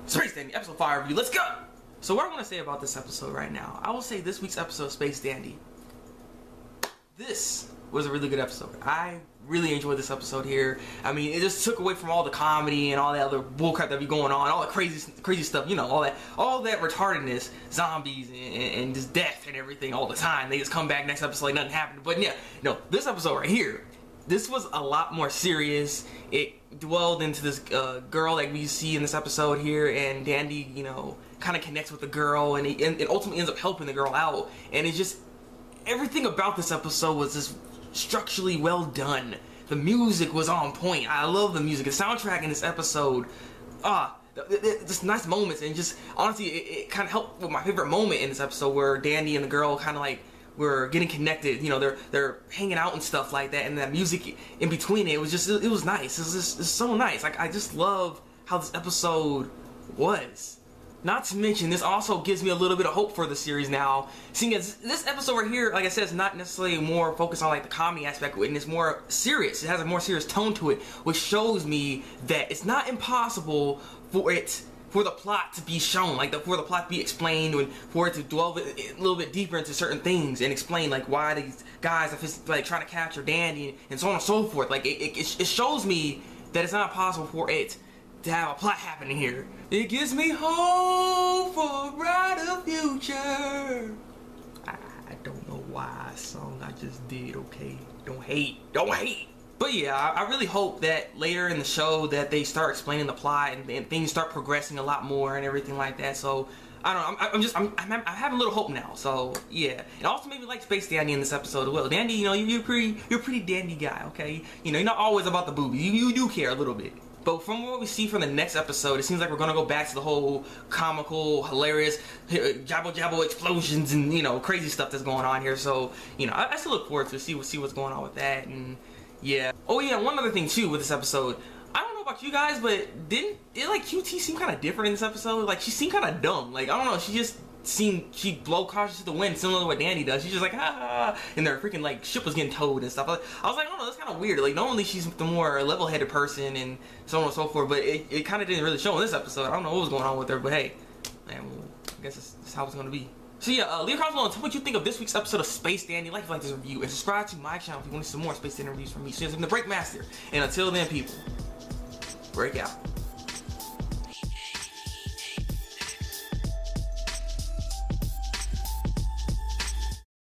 Space Dandy, episode 5 review. Let's go! So what I want to say about this episode right now, I will say this week's episode of Space Dandy, this was a really good episode. I really enjoyed this episode here. I mean, it just took away from all the comedy and all that other bullcrap that be going on, all the crazy stuff, you know, all that retardedness, zombies and just death and everything all the time. They just come back next episode like nothing happened. But yeah, no, this episode right here, this was a lot more serious. It dwelled into this girl that we see in this episode here, and Dandy, you know, kind of connects with the girl, and it ultimately ends up helping the girl out. And it's just, everything about this episode was just structurally well done. The music was on point. I love the music. The soundtrack in this episode, just nice moments, and just honestly, it kind of helped with my favorite moment in this episode, where Dandy and the girl kind of like were getting connected. You know, they're hanging out and stuff like that, and that music in between it was just, it was nice. It's so nice. Like, I just love how this episode was. Not to mention, this also gives me a little bit of hope for the series now, seeing as this episode right here, like I said, is not necessarily more focused on like the comedy aspect of it, and it's more serious. It has a more serious tone to it, which shows me that it's not impossible for the plot to be shown, like for the plot to be explained, and for it to delve a little bit deeper into certain things and explain like why these guys are like trying to capture Dandy and so on and so forth. Like it shows me that it's not possible for it to have a plot happening here. It gives me hope for a brighter future. I don't know why song I just did, okay? Don't hate. But yeah, I really hope that later in the show that they start explaining the plot and things start progressing a lot more and everything like that. So I don't know. I'm having a little hope now. So yeah, and also made me like Space Dandy in this episode as well. Dandy, you know, you're a pretty dandy guy, okay? You know, you're not always about the boobies. You do care a little bit. But from what we see from the next episode, it seems like we're gonna go back to the whole comical, hilarious, jabbo explosions and, you know, crazy stuff that's going on here. So, you know, I still look forward to see what's going on with that. And yeah. Oh yeah, one other thing too with this episode. I don't know about you guys, but didn't like QT seem kind of different in this episode? Like, she seemed kind of dumb. Like, I don't know, she blow cautious to the wind, similar to what Dandy does. She's just like, ah, and their freaking like ship was getting towed and stuff. I was like, oh no, that's kind of weird. Like, normally she's the more level-headed person and so on and so forth, but it kind of didn't really show in this episode. I don't know what was going on with her, but hey, man, well, I guess that's how it's gonna be. So yeah, leave a comment below and tell me what you think of this week's episode of Space Dandy. Like this review, and subscribe to my channel if you want to see some more Space Dandy reviews from me. So I'm the Thabreakmaster, and until then, people, break out.